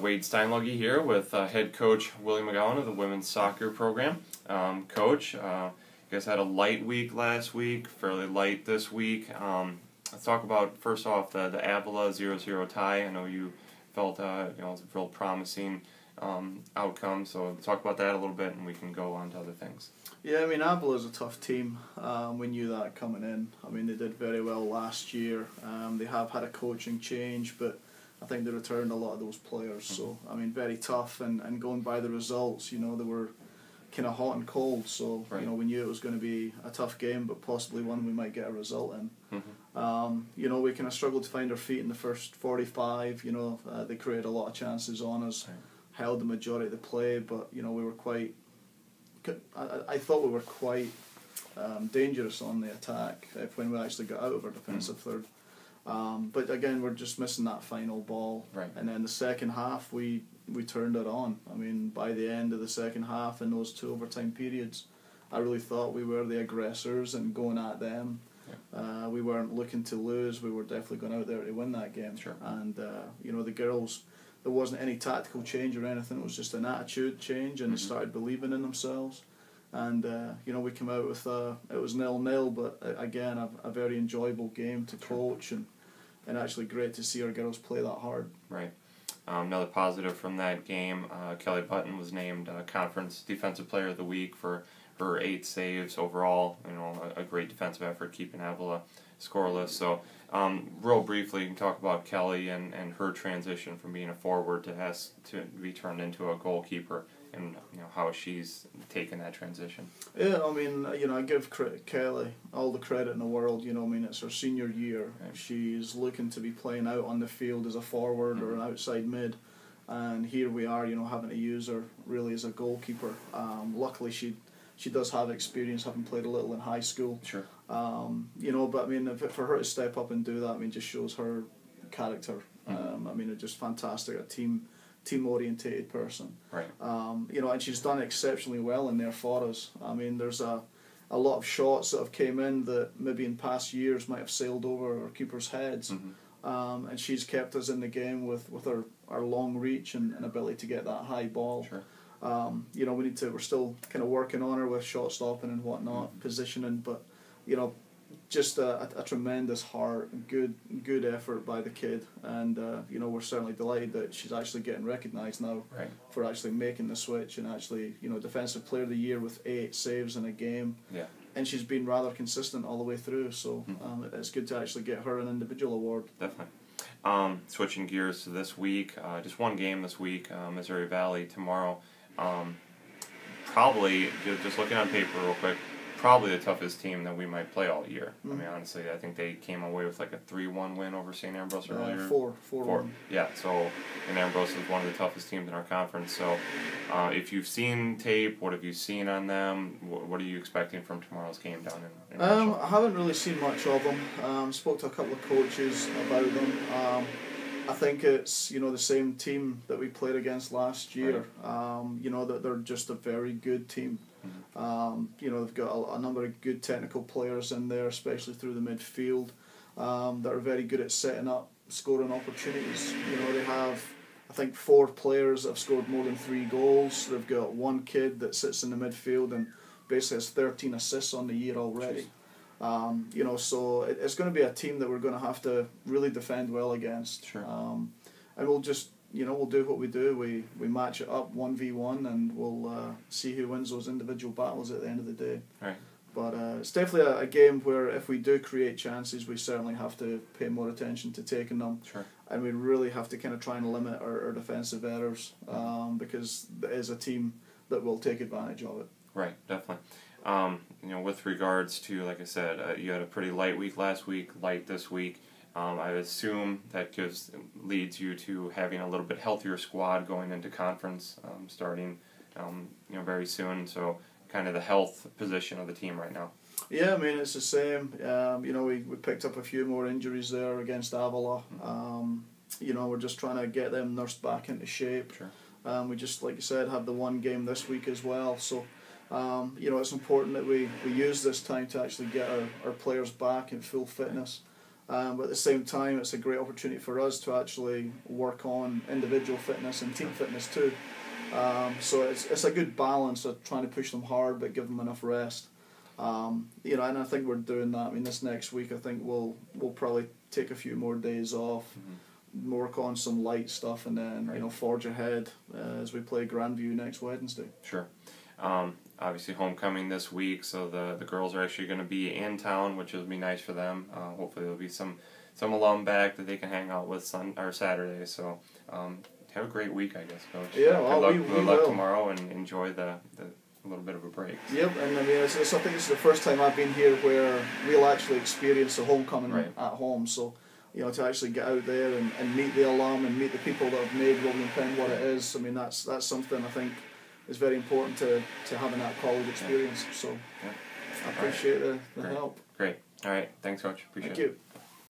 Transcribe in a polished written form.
Wade Steinluggy here with head coach Willie McGowan of the women's soccer program. Coach, you guys had a light week last week, fairly light this week. Let's talk about, first off, the Avila 0-0 tie. I know you felt it was a real promising outcome, so talk about that a little bit and we can go on to other things. Yeah, I mean, Avila is a tough team. We knew that coming in. I mean, they did very well last year. They have had a coaching change, but I think they returned a lot of those players. So, I mean, very tough. And going by the results, they were kind of hot and cold. So, right. We knew it was going to be a tough game, but possibly one we might get a result in. Mm-hmm. We kind of struggled to find our feet in the first 45. They created a lot of chances on us, right. held the majority of the play, but, we were quite... I thought we were quite dangerous on the attack when we actually got out of our defensive third. But again, we're just missing that final ball. Right. And then the second half, we turned it on. I mean, by the end of the second half, in those 2 overtime periods, I really thought we were the aggressors and going at them. Yeah. We weren't looking to lose. We were definitely going out there to win that game. Sure. And, the girls... There wasn't any tactical change or anything. It was just an attitude change, and they started believing in themselves. And we came out with it was 0-0, but again a very enjoyable game to coach, and actually great to see our girls play that hard. Right. Another positive from that game, Kelly Button was named Conference Defensive Player of the Week for her 8 saves overall. A great defensive effort keeping Avila scoreless. So, real briefly, you can talk about Kelly and her transition from being a forward to be turned into a goalkeeper, and how she's taken that transition. Yeah, I mean, I give Kelly all the credit in the world. It's her senior year. Right. She's looking to be playing out on the field as a forward or an outside mid, and here we are, having to use her really as a goalkeeper. Luckily, she does have experience, having played a little in high school. Sure. But I mean, for her to step up and do that, I mean, just shows her character. I mean, it's just fantastic. A team-orientated person. Right. And she's done exceptionally well in there for us. I mean, there's a lot of shots that have came in that maybe in past years might have sailed over our keepers' heads. And she's kept us in the game with our long reach and ability to get that high ball. Sure. We're still kind of working on her with shot stopping and whatnot, positioning, but just a tremendous heart, good effort by the kid, and we're certainly delighted that she's actually getting recognised now for actually making the switch, and actually Defensive Player of the Year with 8 saves in a game. Yeah. And she's been rather consistent all the way through, so it's good to actually get her an individual award. Definitely. Switching gears to this week, just one game this week, Missouri Valley tomorrow. Probably, just looking on paper real quick, probably the toughest team that we might play all year. I mean, honestly, I think they came away with like a 3-1 win over St. Ambrose earlier. 4-1. Yeah, so St. Ambrose is one of the toughest teams in our conference. So if you've seen tape, what have you seen on them? What are you expecting from tomorrow's game down in Marshall? I haven't really seen much of them. Spoke to a couple of coaches about them. I think it's the same team that we played against last year. Right. That they're just a very good team. They've got a number of good technical players in there, especially through the midfield, that are very good at setting up scoring opportunities. They have, I think, 4 players that have scored more than 3 goals. They've got 1 kid that sits in the midfield and basically has 13 assists on the year already. So it's going to be a team that we're going to have to really defend well against. Sure. And we'll just, we'll do what we do. We match it up 1v1, and we'll see who wins those individual battles at the end of the day. Right. But it's definitely a game where if we do create chances, we certainly have to pay more attention to taking them. Sure. And we really have to kind of try and limit our defensive errors, because it is a team that will take advantage of it. Right, definitely. With regards to, like I said, you had a pretty light week last week, light this week. I assume that leads you to having a little bit healthier squad going into conference, starting, very soon. So, kind of the health position of the team right now. Yeah, I mean, it's the same. We picked up a few more injuries there against Avila. We're just trying to get them nursed back into shape. Sure. We just, like you said, have the one game this week as well. So, it's important that we use this time to actually get our players back in full fitness. But at the same time, it's a great opportunity for us to actually work on individual fitness and team fitness too. So it's a good balance of trying to push them hard but give them enough rest. And I think we're doing that. I mean, this next week I think we'll probably take a few more days off, work on some light stuff, and then forge ahead as we play Grandview next Wednesday. Sure. Obviously homecoming this week, so the girls are actually going to be in town, which will be nice for them. Hopefully there'll be some alum back that they can hang out with Saturday. So have a great week, I guess, Coach. Yeah, well, good luck tomorrow, and enjoy the little bit of a break. Yep, and I mean, I think it's the first time I've been here where we'll actually experience the homecoming at home. So, to actually get out there and meet the alum and meet the people that have made Willie & Penn what it is. I mean, that's something I think is very important to having that college experience. So, I appreciate the help. Great. All right. Thanks, Coach. Appreciate it. Thank you.